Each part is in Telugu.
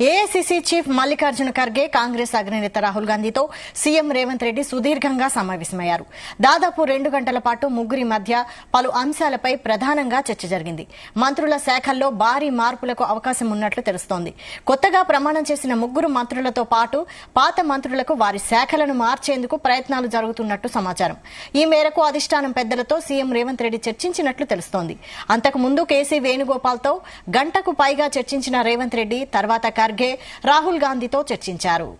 ఏఐసీసీ చీఫ్ మల్లికార్జున ఖర్గే కాంగ్రెస్ అగ్రనేత రాహుల్ గాంధీతో సీఎం రేవంత్ రెడ్డి సుదీర్ఘంగా సమావేశమయ్యారు. దాదాపు 2 గంటల పాటు ముగ్గురి మధ్య పలు అంశాలపై ప్రధానంగా చర్చ జరిగింది. మంత్రుల శాఖల్లో భారీ మార్పులకు అవకాశం ఉన్నట్లు తెలుస్తోంది. కొత్తగా ప్రమాణం చేసిన ముగ్గురు మంత్రులతో పాటు పాత మంత్రులకు వారి శాఖలను మార్చేందుకు ప్రయత్నాలు జరుగుతున్నట్టు సమాచారం. ఈ మేరకు అధిష్టానం పెద్దలతో సీఎం రేవంత్ రెడ్డి చర్చించినట్లు తెలుస్తోంది. అంతకుముందు కేసీ వేణుగోపాల్తో గంటకు పైగా చర్చించిన రేవంత్ రెడ్డి తర్వాత ఖర్గే రాహుల్ గాంధీతో చర్చించారు.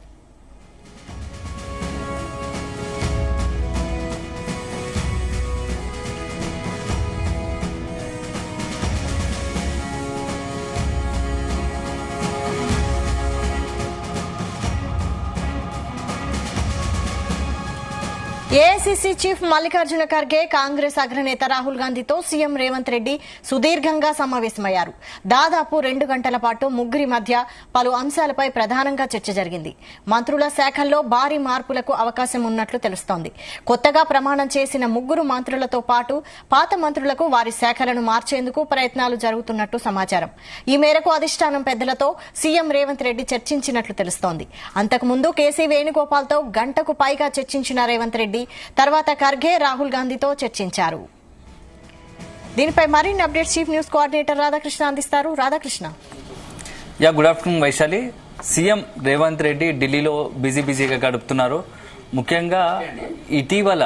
ఏఐసీసీ చీఫ్ మల్లికార్జున ఖర్గే కాంగ్రెస్ అగ్రనేత రాహుల్ గాంధీతో సీఎం రేవంత్ రెడ్డి సుదీర్ఘంగా సమావేశమయ్యారు. దాదాపు 2 గంటల పాటు ముగ్గురి మధ్య పలు అంశాలపై ప్రధానంగా చర్చ జరిగింది. మంత్రుల శాఖల్లో భారీ మార్పులకు అవకాశం ఉన్నట్లు తెలుస్తోంది. కొత్తగా ప్రమాణం చేసిన ముగ్గురు మంత్రులతో పాటు పాత మంత్రులకు వారి శాఖలను మార్చేందుకు ప్రయత్నాలు జరుగుతున్నట్టు సమాచారం. ఈ మేరకు అధిష్టానం పెద్దలతో సీఎం రేవంత్ రెడ్డి చర్చించినట్లు తెలుస్తోంది. అంతకుముందు కేసీ వేణుగోపాల్తో గంటకు పైగా చర్చించిన రేవంత్ రెడ్డి తర్వాత ఖర్గే రాహుల్ గాంధీతో చర్చించారు. దీనిపై మరిన్ని updates chief news coordinator Radhakrishna అందిస్తారు. Radhakrishna. Good afternoon Vaishali. CM Revanth Reddy ఢిల్లీలో బిజీగా గడుపుతున్నారు. ముఖ్యంగా ఇటీవల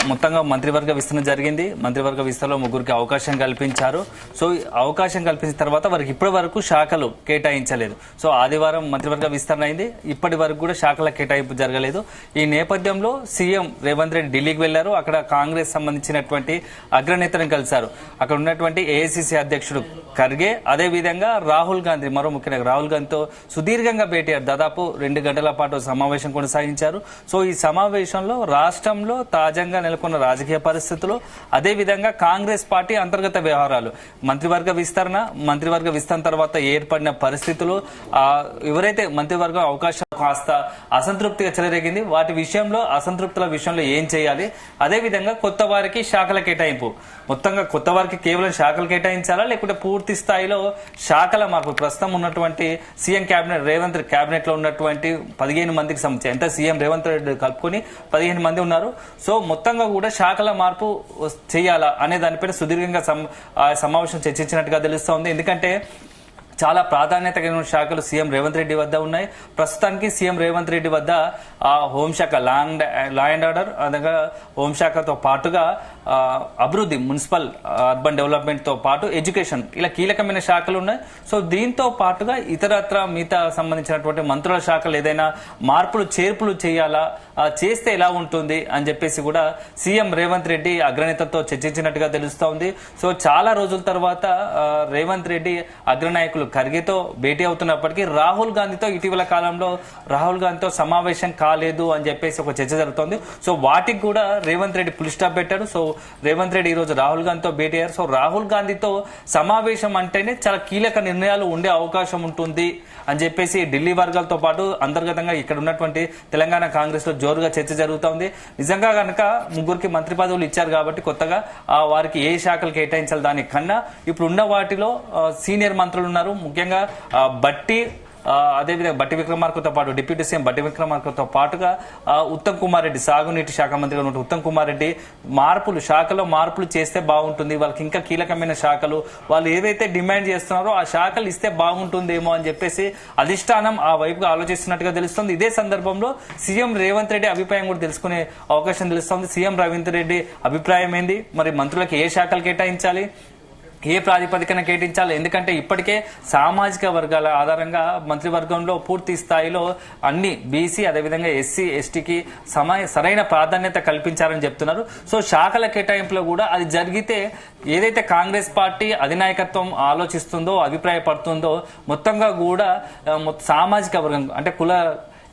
మొత్తంగా మంత్రివర్గ విస్తరణ జరిగింది. మంత్రివర్గ విస్తరణలో ముగ్గురికి అవకాశం కల్పించారు. సో అవకాశం కల్పించిన తర్వాత వారికి ఇప్పటి వరకు శాఖలు కేటాయించలేదు. సో ఆదివారం మంత్రివర్గ విస్తరణ అయింది. ఇప్పటి వరకు కూడా శాఖల కేటాయింపు జరగలేదు. ఈ నేపథ్యంలో సీఎం రేవంత్ రెడ్డి ఢిల్లీకి వెళ్లారు. అక్కడ కాంగ్రెస్ సంబంధించినటువంటి అగ్రనేతలను కలిశారు. అక్కడ ఉన్నటువంటి ఏఐసీసీ అధ్యక్షుడు ఖర్గే, అదేవిధంగా రాహుల్ గాంధీ, మరో ముఖ్యంగా రాహుల్ గాంధీతో సుదీర్ఘంగా భేటీ అయ్యారు. దాదాపు 2 గంటల పాటు సమావేశం కొనసాగించారు. సో ఈ సమావేశంలో రాష్ట్రంలో తాజాగా నెలకొన్న రాజకీయ పరిస్థితులు, అదేవిధంగా కాంగ్రెస్ పార్టీ అంతర్గత వ్యవహారాలు, మంత్రివర్గ విస్తరణ తర్వాత ఏర్పడిన పరిస్థితులు, ఎవరైతే మంత్రివర్గం అవకాశం కాస్త అసంతృప్తిగా చెలరేగింది, వాటి విషయంలో అసంతృప్తుల విషయంలో ఏం చేయాలి, అదేవిధంగా కొత్త వారికి శాఖల కేటాయింపు, మొత్తంగా కొత్త వారికి కేవలం శాఖలు కేటాయించాలా లేకుంటే పూర్తి స్థాయిలో శాఖల మార్పు, ప్రస్తుతం ఉన్నటువంటి సీఎం కేబినెట్ రేవంత్ కేబినెట్ లో ఉన్నటువంటి 15 మందికి సంబంధించి ఎంత సీఎం రేవంత్ రెడ్డి కలుపుకొని 15 మంది ఉన్నారు. సో మొత్తంగా కూడా శాఖల మార్పు చేయాలా అనే దానిపైన సుదీర్ఘంగా సమావేశం చర్చించినట్టుగా తెలుస్తోంది. ఎందుకంటే చాలా ప్రాధాన్యత కలిగిన శాఖలు సీఎం రేవంత్ రెడ్డి వద్ద ఉన్నాయి. ప్రస్తుతానికి సీఎం రేవంత్ రెడ్డి వద్ద హోంశాఖ, లా అండ్ ఆర్డర్, అదగా హోంశాఖతో పాటుగా అభివృద్ధి, మున్సిపల్ అర్బన్ డెవలప్మెంట్ తో పాటు ఎడ్యుకేషన్, ఇలా కీలకమైన శాఖలు ఉన్నాయి. సో దీంతో పాటుగా ఇతరత్ర మిగతా సంబంధించినటువంటి మంత్రుల శాఖలు ఏదైనా మార్పులు చేర్పులు చేయాలా, చేస్తే ఎలా ఉంటుంది అని చెప్పేసి కూడా సీఎం రేవంత్ రెడ్డి అగ్రనేతతో చర్చించినట్టుగా తెలుస్తోంది. సో చాలా రోజుల తర్వాత రేవంత్ రెడ్డి అగ్రనాయకులు ఖర్గేతో భేటీ అవుతున్నప్పటికీ రాహుల్ గాంధీతో ఇటీవల కాలంలో సమావేశం కాలేదు అని చెప్పేసి ఒక చర్చ జరుగుతోంది. సో వాటికి కూడా రేవంత్ రెడ్డి ఫుల్ స్టాప్ పెట్టారు. సో రేవంత్ రెడ్డి ఈ రోజు రాహుల్ గాంధీతో భేటీ అయ్యారు. సో రాహుల్ గాంధీతో సమావేశం అంటేనే చాలా కీలక నిర్ణయాలు ఉండే అవకాశం ఉంటుంది అని చెప్పేసి ఢిల్లీ వర్గాలతో పాటు అంతర్గతంగా ఇక్కడ ఉన్నటువంటి తెలంగాణ కాంగ్రెస్ లో జోరుగా చర్చ జరుగుతోంది. నిజంగా కనుక ముగ్గురికి మంత్రి పదవులు ఇచ్చారు కాబట్టి కొత్తగా వారికి ఏ శాఖలు కేటాయించాలి దానికన్నా ఇప్పుడు ఉన్న వాటిలో సీనియర్ మంత్రులు ఉన్నారు. ముఖ్యంగా అదేవిధంగా బట్టి విక్రమార్కతో పాటు డిప్యూటీ సీఎం బట్టి విక్రమార్కతో పాటుగా ఉత్తమ్ కుమార్ రెడ్డి, సాగునీటి శాఖ మంత్రిగా ఉన్న ఉత్తమ్ కుమార్ రెడ్డి శాఖలో మార్పులు చేస్తే బాగుంటుంది, వాళ్ళకి ఇంకా కీలకమైన శాఖలు, వాళ్ళు ఏవైతే డిమాండ్ చేస్తున్నారో ఆ శాఖలు ఇస్తే బాగుంటుందేమో అని చెప్పేసి అధిష్టానం ఆ వైపుగా ఆలోచిస్తున్నట్టుగా తెలుస్తుంది. ఇదే సందర్భంలో సీఎం రేవంత్ రెడ్డి అభిప్రాయం కూడా తెలుసుకునే అవకాశం తెలుస్తోంది. సీఎం రేవంత్ రెడ్డి అభిప్రాయం ఏంది, మరి మంత్రులకు ఏ శాఖలు కేటాయించాలి, ఏ ప్రాతిపదికన కేటాయించాలి, ఎందుకంటే ఇప్పటికే సామాజిక వర్గాల ఆధారంగా మంత్రివర్గంలో పూర్తి స్థాయిలో అన్ని బీసీ, అదేవిధంగా ఎస్సీ ఎస్టీకి సరైన ప్రాధాన్యత కల్పించారని చెప్తున్నారు. సో శాఖల కేటాయింపులో కూడా అది జరిగితే ఏదైతే కాంగ్రెస్ పార్టీ అధినాయకత్వం ఆలోచిస్తుందో, అభిప్రాయపడుతుందో, మొత్తంగా కూడా సామాజిక వర్గం అంటే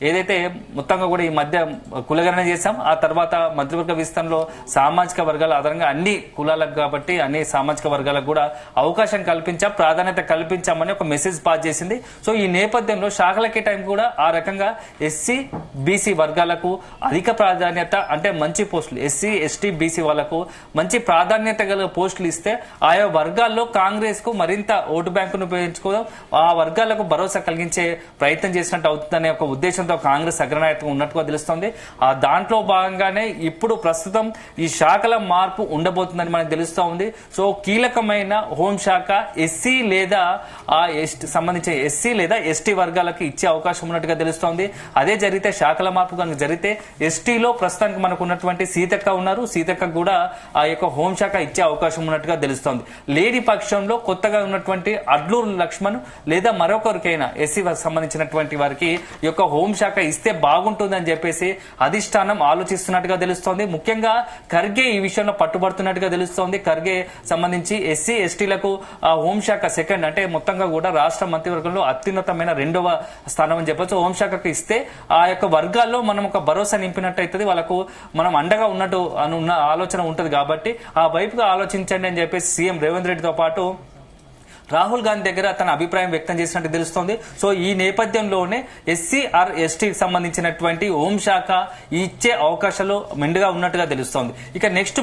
ఏదైతే మొత్తంగా కూడా ఈ మధ్య కులగణన చేశాం, ఆ తర్వాత మంత్రివర్గ విస్తరణలో సామాజిక వర్గాల ఆధారంగా అన్ని కులాలకు కాబట్టి అన్ని సామాజిక వర్గాలకు కూడా అవకాశం కల్పించాం, ప్రాధాన్యత కల్పించామని ఒక మెసేజ్ పాస్ చేసింది. సో ఈ నేపథ్యంలో శాఖల కేటాయింపు కూడా ఆ రకంగా ఎస్సీ బీసీ వర్గాలకు అధిక ప్రాధాన్యత, అంటే మంచి పోస్టులు ఎస్సీ ఎస్టీ బీసీ వాళ్ళకు మంచి ప్రాధాన్యత గల పోస్టులు ఇస్తే ఆయా వర్గాల్లో కాంగ్రెస్ కు మరింత ఓటు బ్యాంకును పెంచుకోవడం, ఆ వర్గాలకు భరోసా కలిగించే ప్రయత్నం చేసినట్టు అవుతుందనే ఒక ఉద్దేశంతో కాంగ్రెస్ అగ్రనాయకత్వం ఉన్నట్టుగా తెలుస్తోంది. ఆ దాంట్లో భాగంగానే ఇప్పుడు ప్రస్తుతం ఈ శాఖల మార్పు ఉండబోతుందని మనకు తెలుస్తూ ఉంది. సో కీలకమైన హోంశాఖ ఎస్సీ లేదా సంబంధించిన ఎస్సీ లేదా ఎస్టీ వర్గాలకు ఇచ్చే అవకాశం ఉన్నట్టుగా తెలుస్తోంది. అదే జరిగితే శాఖల మార్పు కనుక జరిగితే ఎస్టీలో ప్రస్తుతానికి మనకు ఉన్నటువంటి సీతక్క ఉన్నారు, సీతక్క కూడా ఆ యొక్క హోంశాఖ ఇచ్చే అవకాశం ఉన్నట్టుగా తెలుస్తోంది. లేని పక్షంలో కొత్తగా ఉన్నటువంటి అడ్లూరు లక్ష్మణ్ లేదా మరొకరికైనా ఎస్సీ సంబంధించినటువంటి వారికి ఈ యొక్క హోంశాఖ ఇస్తే బాగుంటుందని చెప్పేసి అధిష్టానం ఆలోచిస్తున్నట్టుగా తెలుస్తోంది. ముఖ్యంగా ఖర్గే ఈ విషయంలో పట్టుబడుతున్నట్టుగా తెలుస్తోంది. ఖర్గే సంబంధించి ఎస్సీ ఎస్టీలకు హోంశాఖ సెకండ్, అంటే మొత్తంగా కూడా రాష్ట్ర మంత్రివర్గంలో అత్యున్నతమైన 2వ స్థానం అని చెప్పొచ్చు. హోంశాఖకు ఇస్తే ఆ యొక్క వర్గాల్లో మనం ఒక భరోసా నింపినట్టు అవుతుంది, వాళ్ళకు మనం అండగా ఉన్నట్టు ఉన్న ఆలోచన ఉంటుంది. కాబట్టి ఆ వైపుగా ఆలోచించండి అని చెప్పేసి సీఎం రేవంత్ రెడ్డితో పాటు రాహుల్ గాంధీ దగ్గర తన అభిప్రాయం వ్యక్తం చేసినట్టు తెలుస్తోంది. సో ఈ నేపథ్యంలోనే ఎస్సీ ఆర్ ఎస్టీకి సంబంధించినటువంటి హోంశాఖ ఇచ్చే అవకాశాలు మెండుగా ఉన్నట్టుగా తెలుస్తోంది. ఇక నెక్స్ట్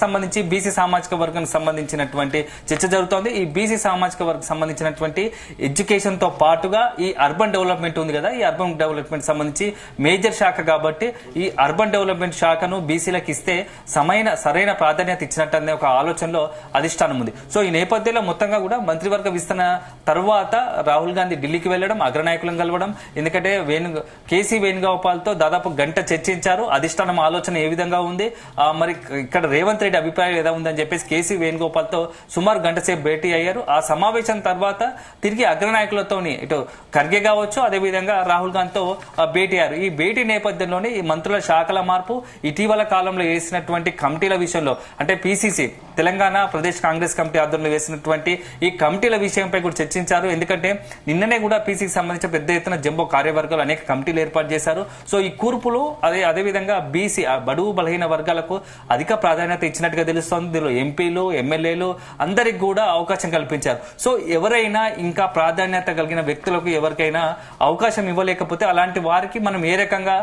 సంబంధించి బీసీ సామాజిక వర్గానికి సంబంధించినటువంటి చర్చ జరుగుతోంది. ఈ బీసీ సామాజిక వర్గం సంబంధించినటువంటి ఎడ్యుకేషన్ తో పాటుగా ఈ అర్బన్ డెవలప్మెంట్ ఉంది కదా, ఈ అర్బన్ డెవలప్మెంట్ సంబంధించి మేజర్ శాఖ కాబట్టి ఈ అర్బన్ డెవలప్మెంట్ శాఖను బీసీలకు ఇస్తే సరైన ప్రాధాన్యత ఇచ్చినట్టు అనే ఒక ఆలోచనలో అధిష్టానం ఉంది. సో ఈ నేపథ్యంలో మొత్తంగా కూడా మంత్రివర్గ విస్తరణ తర్వాత రాహుల్ గాంధీ ఢిల్లీకి వెళ్లడం, అగ్రనాయకులను కలవడం, ఎందుకంటే కేసీ వేణుగోపాల్ తో దాదాపు గంట చర్చించారు. అధిష్టానం ఆలోచన ఏ విధంగా ఉంది, మరి ఇక్కడ రేవంత్ రెడ్డి అభిప్రాయం ఏదా ఉందని చెప్పేసి కేసీ వేణుగోపాల్ తో సుమారు గంట సేపు భేటీ అయ్యారు. ఆ సమావేశం తర్వాత తిరిగి అగ్రనాయకులతో ఇటు ఖర్గే కావచ్చు, అదేవిధంగా రాహుల్ గాంధీతో భేటీ అయ్యారు. ఈ భేటీ నేపథ్యంలోనే ఈ మంత్రుల శాఖల మార్పు, ఇటీవల కాలంలో వేసినటువంటి కమిటీల విషయంలో, అంటే పీసీసీ తెలంగాణ ప్రదేశ్ కాంగ్రెస్ కమిటీ ఆధ్వర్యంలో వేసినటువంటి ఈ కమిటీల విషయంపై కూడా చర్చించారు. ఎందుకంటే నిన్ననే కూడా పీసీకి సంబంధించిన పెద్ద ఎత్తున జంబో కార్యవర్గాలు అనేక కమిటీలు ఏర్పాటు చేశారు. సో ఈ కూర్పులు అదేవిధంగా బీసీ బడుగు బలహీన వర్గాలకు అధిక ప్రాధాన్యత ఇచ్చినట్టుగా తెలుస్తోంది. దీనిలో ఎంపీలు ఎమ్మెల్యేలు అందరికి కూడా అవకాశం కల్పించారు. సో ఎవరైనా ఇంకా ప్రాధాన్యత కలిగిన వ్యక్తులకు ఎవరికైనా అవకాశం ఇవ్వలేకపోతే అలాంటి వారికి మనం ఏ రకంగా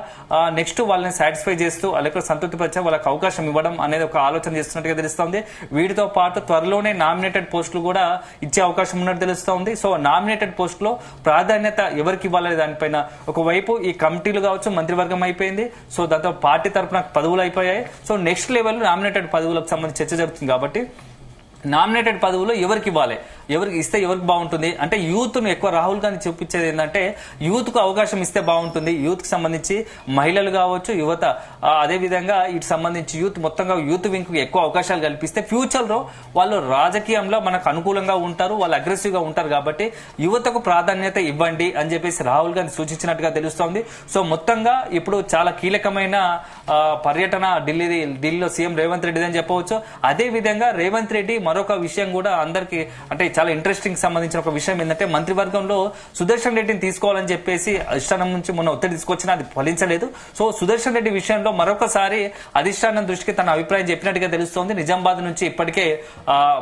నెక్స్ట్ వాళ్ళని సాటిస్ఫై చేస్తూ వాళ్ళకి సంతృప్తిపరిచే వాళ్ళకి అవకాశం ఇవ్వడం అనేది ఒక ఆలోచన చేస్తున్నట్టుగా తెలుస్తోంది. వీటితో పాటు త్వరలోనే నామినేటెడ్ పోస్టులు కూడా ఇచ్చే అవకాశం ఉన్నట్టు తెలుస్తోంది. సో నామినేటెడ్ పోస్ట్ లో ప్రాధాన్యత ఎవరికి ఇవ్వాలి దానిపైన ఒకవైపు ఈ కమిటీలు కావచ్చు, మంత్రివర్గం అయిపోయింది. సో దాంతో పార్టీ తరఫున పదవులు అయిపోయాయి. సో నెక్స్ట్ లెవెల్ నామినేటెడ్ పదవులకు సంబంధించి చర్చ జరుగుతుంది. కాబట్టి నామినేటెడ్ పదవులు ఎవరికి ఇవ్వాలి, ఎవరికి ఇస్తే ఎవరికి బాగుంటుంది అంటే యూత్ ను ఎక్కువ రాహుల్ గాంధీ చూపించేది ఏంటంటే యూత్ కు అవకాశం ఇస్తే బాగుంటుంది. యూత్ కి సంబంధించి మహిళలు కావచ్చు, యువత, అదేవిధంగా ఇటు సంబంధించి మొత్తంగా యూత్ వింగ్ కు ఎక్కువ అవకాశాలు కల్పిస్తే ఫ్యూచర్ లో వాళ్ళు రాజకీయంలో మనకు అనుకూలంగా ఉంటారు, వాళ్ళు అగ్రెసివ్ గా ఉంటారు. కాబట్టి యువతకు ప్రాధాన్యత ఇవ్వండి అని చెప్పేసి రాహుల్ గాంధీ సూచించినట్టుగా తెలుస్తోంది. సో మొత్తంగా ఇప్పుడు చాలా కీలకమైన పర్యటన ఢిల్లీలో సీఎం రేవంత్ రెడ్డి అని చెప్పవచ్చు. అదే విధంగా రేవంత్ రెడ్డి మరొక విషయం కూడా అందరికి అంటే చాలా ఇంట్రెస్టింగ్ సంబంధించిన ఒక విషయం ఏంటంటే మంత్రివర్గంలో సుదర్శన్ రెడ్డిని తీసుకోవాలని చెప్పేసి అధిష్టానం నుంచి మొన్న ఒత్తిడి తీసుకొచ్చినా అది ఫలించలేదు. సో సుదర్శన్ రెడ్డి విషయంలో మరొకసారి అధిష్టానం దృష్టికి తన అభిప్రాయం చెప్పినట్టుగా తెలుస్తోంది. నిజామాబాద్ నుంచి ఇప్పటికే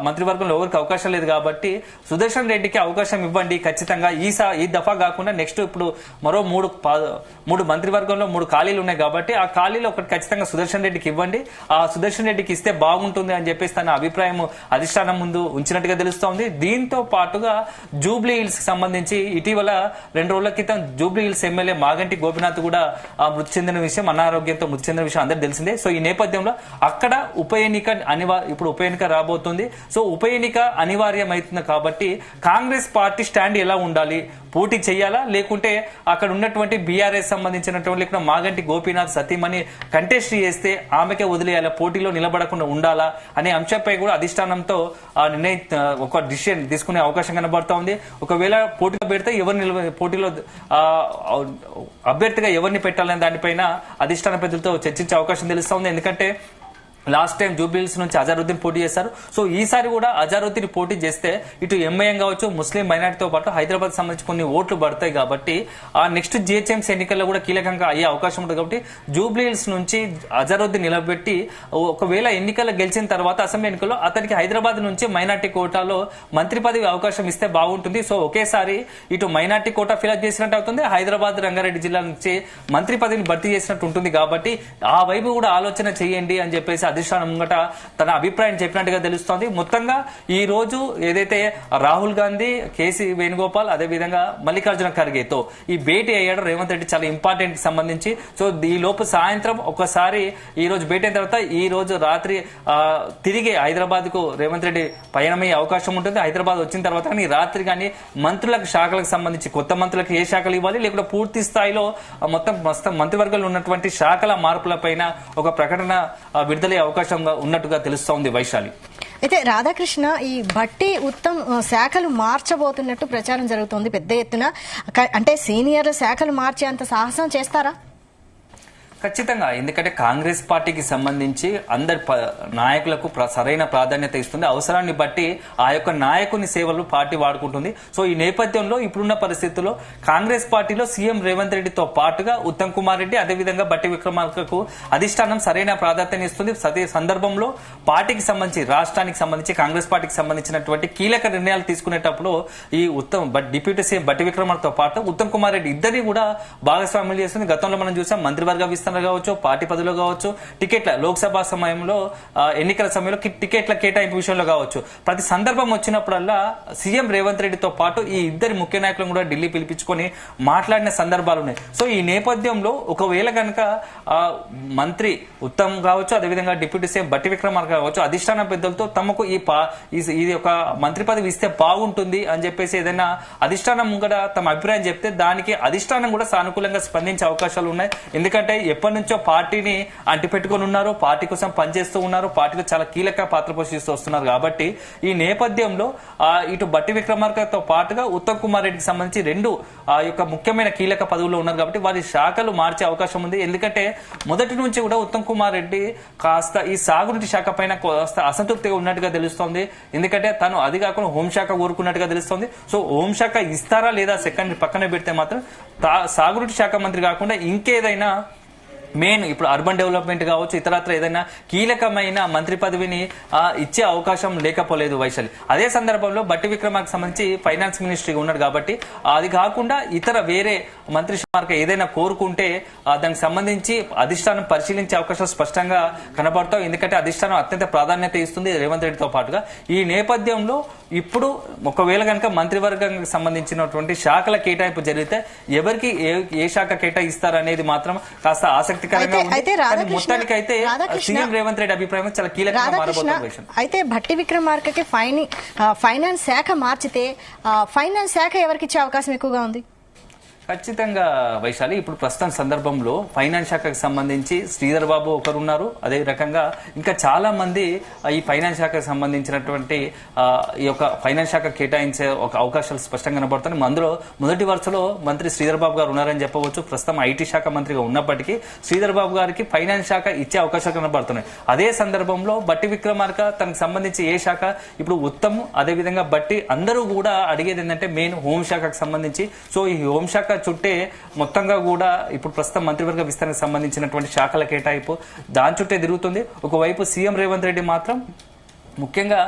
మంత్రివర్గంలో ఎవరికి అవకాశం లేదు కాబట్టి సుదర్శన్ రెడ్డికి అవకాశం ఇవ్వండి ఖచ్చితంగా. ఈ దఫా కాకుండా నెక్స్ట్ ఇప్పుడు మరో మూడు మంత్రివర్గంలో 3 ఖాళీలు ఉన్నాయి కాబట్టి ఆ ఖాళీలో ఒకటి ఖచ్చితంగా సుదర్శన్ రెడ్డికి ఇవ్వండి. ఆ సుదర్శన్ రెడ్డికి ఇస్తే బాగుంటుంది అని చెప్పేసి తన అభిప్రాయం అధిష్టానం ముందు ఉంచినట్టుగా తెలుస్తోంది. దీంతో పాటుగా జూబ్లీ హిల్స్ కి సంబంధించి ఇటీవల 2 రోజుల క్రితం Jubilee hills MLA Maganti Gopinath కూడా మృతి చెందిన విషయం, అనారోగ్యంతో మృతి చెందిన విషయం అందరికి తెలిసిందే. సో ఈ నేపథ్యంలో అక్కడ ఇప్పుడు ఉప ఎన్నిక రాబోతుంది. సో ఉప ఎన్నిక అనివార్యం అవుతుంది కాబట్టి కాంగ్రెస్ పార్టీ స్టాండ్ ఎలా ఉండాలి, పోటీ చేయాలా లేకుంటే అక్కడ ఉన్నటువంటి బీఆర్ఎస్ సంబంధించినటువంటి లేకుండా మాగంటి గోపీనాథ్ సతీమణి కంటెస్ట్ చేస్తే ఆమెకే వదిలేయాలా, పోటీలో నిలబడకుండా ఉండాలా అనే అంశంపై కూడా అధిష్టానంతో ఒక డిసిషన్ తీసుకునే అవకాశం కనబడతా ఉంది. ఒకవేళ పోటీలో పెడితే పోటీలో అభ్యర్థిగా ఎవరిని పెట్టాలనే దానిపైన అధిష్టాన పెద్దలతో చర్చించే అవకాశం తెలుస్తోంది. ఎందుకంటే లాస్ట్ టైం జూబ్లీహిల్స్ నుంచి అజారుద్దీన్ పోటీ చేశారు. సో ఈసారి కూడా అజారుద్దీన్ పోటీ చేస్తే ఇటు ఎంఐఎం కావచ్చు, ముస్లిం మైనార్టీతో పాటు హైదరాబాద్ సంబంధించి కొన్ని ఓట్లు పడతాయి కాబట్టి ఆ నెక్స్ట్ జిహెచ్ఎంసీ ఎన్నికల్లో కూడా కీలకంగా అయ్యే అవకాశం ఉంటుంది. కాబట్టి జూబ్లీహిల్స్ నుంచి అజారుద్దీన్ నిలబెట్టి ఒకవేళ ఎన్నికల్లో గెలిచిన తర్వాత అసెంబ్లీ ఎన్నికల్లో అతనికి హైదరాబాద్ నుంచి మైనార్టీ కోటాలో మంత్రి పదవి అవకాశం ఇస్తే బాగుంటుంది. సో ఒకేసారి ఇటు మైనార్టీ కోటా ఫిలప్ చేసినట్టు అవుతుంది, హైదరాబాద్ రంగారెడ్డి జిల్లా నుంచి మంత్రి పదవిని భర్తీ చేసినట్టు ఉంటుంది. కాబట్టి ఆ వైపు కూడా ఆలోచన చేయండి అని చెప్పేసి అధిష్టానం ముంగట తన అభిప్రాయం చెప్పినట్టుగా తెలుస్తోంది. మొత్తంగా ఈ రోజు ఏదైతే రాహుల్ గాంధీ, కేసీ వేణుగోపాల్, అదే విధంగా మల్లికార్జున ఖర్గేతో ఈ భేటీ అయ్యాడు రేవంత్ రెడ్డి చాలా ఇంపార్టెంట్ సంబంధించి. సో ఈ లోపు సాయంత్రం ఒకసారి ఈ రోజు భేటీ అయిన తర్వాత ఈ రోజు రాత్రి తిరిగి హైదరాబాద్ కు రేవంత్ రెడ్డి పయనమయ్యే అవకాశం ఉంటుంది. హైదరాబాద్ వచ్చిన తర్వాత కానీ రాత్రి కానీ మంత్రులకు శాఖలకు సంబంధించి కొత్త మంత్రులకు ఏ శాఖలు ఇవ్వాలి, లేకుంటే పూర్తి స్థాయిలో మొత్తం మంత్రివర్గంలో ఉన్నటువంటి శాఖల మార్పులపైన ఒక ప్రకటన విడుదలయ్యే అవకాశం ఉన్నట్టుగా తెలుస్తోంది వైశాలి. అయితే రాధాకృష్ణ, ఈ బట్టి ఉత్తమ్ శాఖలు మార్చబోతున్నట్టు ప్రచారం జరుగుతోంది పెద్ద ఎత్తున. అంటే సీనియర్ శాఖలు మార్చేంత సాహసం చేస్తారా? ఖచ్చితంగా, ఎందుకంటే కాంగ్రెస్ పార్టీకి సంబంధించి అందరి నాయకులకు సరైన ప్రాధాన్యత ఇస్తుంది. అవసరాన్ని బట్టి ఆ యొక్క నాయకుని సేవలు పార్టీ వాడుకుంటుంది. సో ఈ నేపథ్యంలో ఇప్పుడున్న పరిస్థితుల్లో కాంగ్రెస్ పార్టీలో సీఎం రేవంత్ రెడ్డితో పాటుగా ఉత్తమ్ కుమార్ రెడ్డి, అదేవిధంగా బట్టి విక్రమార్కకు అధిష్టానం సరైన ప్రాధాన్యత ఇస్తుంది. అదే సందర్భంలో పార్టీకి సంబంధించి, రాష్ట్రానికి సంబంధించి, కాంగ్రెస్ పార్టీకి సంబంధించినటువంటి కీలక నిర్ణయాలు తీసుకునేటప్పుడు ఈ డిప్యూటీ సీఎం బట్టి విక్రమార్కతో పాటు ఉత్తమ్ కుమార్ రెడ్డి ఇద్దరిని కూడా భాగస్వామ్యం చేస్తుంది. గతంలో మనం చూసాం మంత్రివర్గ విస్తరణ కావచ్చు, పార్టీ పదవిలో కావచ్చు, టికెట్ల లోక్సభ సమయంలో ఎన్నికల సమయంలో టికెట్ల కేటాయింపు విషయంలో కావచ్చు, ప్రతి సందర్భం వచ్చినప్పుడల్లా సీఎం రేవంత్ రెడ్డితో పాటు ఈ ఇద్దరి ముఖ్య నాయకులను కూడా ఢిల్లీ పిలిపించుకొని మాట్లాడిన సందర్భాలు ఉన్నాయి. సో ఈ నేపథ్యంలో ఒకవేళ కనుక మంత్రి ఉత్తమ్ కావచ్చు, అదేవిధంగా డిప్యూటీ సీఎం బట్టి విక్రమార్క కావచ్చు, అధిష్టాన పెద్దలతో తమకు ఇది ఒక మంత్రి పదవి ఇస్తే బాగుంటుంది అని చెప్పేసి ఏదైనా అధిష్టానం కూడా తమ అభిప్రాయం చెప్తే దానికి అధిష్టానం కూడా సానుకూలంగా స్పందించే అవకాశాలు ఉన్నాయి. ఎందుకంటే ఎప్పటి నుంచో పార్టీని అంటిపెట్టుకుని ఉన్నారు, పార్టీ కోసం పనిచేస్తూ ఉన్నారు, పార్టీలో చాలా కీలక పాత్ర పోషిస్తూ వస్తున్నారు. కాబట్టి ఈ నేపథ్యంలో ఇటు బట్టి విక్రమార్కతో పాటుగా ఉత్తమ్ కుమార్ రెడ్డికి సంబంధించి రెండు యొక్క ముఖ్యమైన కీలక పదవుల్లో ఉన్నారు. కాబట్టి వారి శాఖలు మార్చే అవకాశం ఉంది. ఎందుకంటే మొదటి నుంచి కూడా ఉత్తమ్ కుమార్ రెడ్డి కాస్త ఈ సాగునీటి శాఖ పైన కాస్త అసంతృప్తిగా ఉన్నట్టుగా తెలుస్తోంది. ఎందుకంటే తను అది కాకుండా హోంశాఖ కోరుకున్నట్టుగా తెలుస్తోంది. సో హోంశాఖ ఇస్తారా లేదా సెకండ్ పక్కన పెడితే మాత్రం సాగునీటి శాఖ మంత్రి కాకుండా ఇంకేదైనా మెయిన్ ఇప్పుడు అర్బన్ డెవలప్మెంట్ కావచ్చు, ఇతరత్ర ఏదైనా కీలకమైన మంత్రి పదవిని ఇచ్చే అవకాశం లేకపోలేదు వైశాలి. అదే సందర్భంలో బట్టి విక్రమార్కి సంబంధించి ఫైనాన్స్ మినిస్ట్రీ ఉన్నాడు కాబట్టి అది కాకుండా ఇతర వేరే మంత్రి శాఖ ఏదైనా కోరుకుంటే దానికి సంబంధించి అధిష్టానం పరిశీలించే అవకాశాలు స్పష్టంగా కనబడతాయి. ఎందుకంటే అధిష్టానం అత్యంత ప్రాధాన్యత ఇస్తుంది రేవంత్ రెడ్డితో పాటుగా. ఈ నేపథ్యంలో ఇప్పుడు ఒకవేళ కనుక మంత్రివర్గానికి సంబంధించినటువంటి శాఖల కేటాయింపు జరిగితే ఎవరికి ఏ శాఖ కేటాయిస్తారనేది మాత్రం కాస్త ఆసక్తి మొత్తానికైతే సీఎం రేవంత్ రెడ్డి అభిప్రాయం చాలా కీలకంగా మారబోతుంది. అయితే భట్టి విక్రమార్కకి ఫైనాన్స్ శాఖ మార్చితే ఫైనాన్స్ శాఖ ఎవరికి ఇచ్చే అవకాశం ఎక్కువగా ఉంది? ఖచ్చితంగా వైశాలి, ఇప్పుడు ప్రస్తుతం సందర్భంలో ఫైనాన్స్ శాఖకు సంబంధించి శ్రీధర్ బాబు ఒకరున్నారు. అదే రకంగా ఇంకా చాలా మంది ఈ ఫైనాన్స్ శాఖకు సంబంధించినటువంటి ఈ యొక్క ఫైనాన్స్ శాఖ కేటాయించే ఒక అవకాశాలు స్పష్టంగా కనబడుతున్నాయి. అందులో మొదటి వరుసలో మంత్రి శ్రీధర్ బాబు గారు ఉన్నారని చెప్పవచ్చు. ప్రస్తుతం ఐటీ శాఖ మంత్రిగా ఉన్నప్పటికీ శ్రీధర్ బాబు గారికి ఫైనాన్స్ శాఖ ఇచ్చే అవకాశాలు కనబడుతున్నాయి. అదే సందర్భంలో బట్టి విక్రమార్క తనకు సంబంధించి ఏ శాఖ, ఇప్పుడు ఉత్తమ్ అదేవిధంగా బట్టి అందరూ కూడా అడిగేది ఏంటంటే మెయిన్ హోంశాఖకు సంబంధించి. సో ఈ హోంశాఖ చుట్టే మొత్తంగా కూడా ఇప్పుడు ప్రస్తుతం మంత్రివర్గ విస్తరణకు సంబంధించినటువంటి శాఖల కేటాయింపు దాని చుట్టే తిరుగుతుంది. ఒకవైపు సీఎం రేవంత్ రెడ్డి మాత్రం ముఖ్యంగా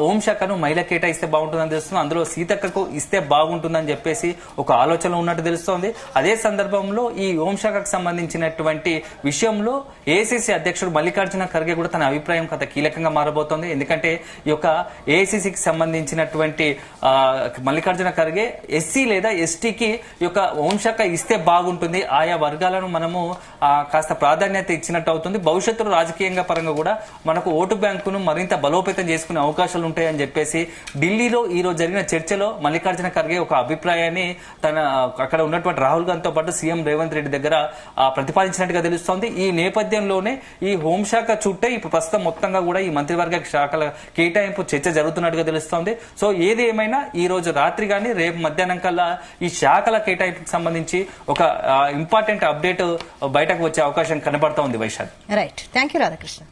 హోంశాఖను మహిళ కేటాయిస్తే బాగుంటుందని తెలుస్తుంది. అందులో సీతక్కకు ఇస్తే బాగుంటుందని చెప్పేసి ఒక ఆలోచన ఉన్నట్టు తెలుస్తోంది. అదే సందర్భంలో ఈ హోంశాఖకు సంబంధించినటువంటి విషయంలో ఏఐసీసీ అధ్యక్షుడు మల్లికార్జున ఖర్గే కూడా తన అభిప్రాయం కథ కీలకంగా మారబోతోంది. ఎందుకంటే ఈ యొక్క ఏఐసీసీకి సంబంధించినటువంటి మల్లికార్జున ఖర్గే ఎస్సీ లేదా ఎస్టీకి ఈ యొక్క హోంశాఖ ఇస్తే బాగుంటుంది, ఆయా వర్గాలను మనము కాస్త ప్రాధాన్యత ఇచ్చినట్టు అవుతుంది, భవిష్యత్తులో రాజకీయంగా పరంగా కూడా మనకు ఓటు బ్యాంకును మరింత బలోపేతం చేసుకునే అవకాశాలు ఉంటాయని చెప్పేసి ఢిల్లీలో ఈ రోజు జరిగిన చర్చలో మల్లికార్జున ఖర్గే ఒక అభిప్రాయాన్ని తన అక్కడ ఉన్నటువంటి రాహుల్ గాంధీతో పాటు సీఎం రేవంత్ రెడ్డి దగ్గర ప్రతిపాదించినట్టుగా తెలుస్తోంది. ఈ నేపథ్యంలోనే ఈ హోంశాఖ చుట్టే ఇప్పుడు ప్రస్తుతం మొత్తంగా కూడా ఈ మంత్రివర్గ శాఖల కేటాయింపు చర్చ జరుగుతున్నట్టుగా తెలుస్తోంది. సో ఏది ఏమైనా ఈ రోజు రాత్రి కానీ రేపు మధ్యాహ్నం కల్లా ఈ శాఖల కేటాయింపుకు సంబంధించి ఒక ఇంపార్టెంట్ అప్డేట్ బయటకు వచ్చే అవకాశం కనబడతా ఉంది Vaishali. Right, thank you Radhakrishna.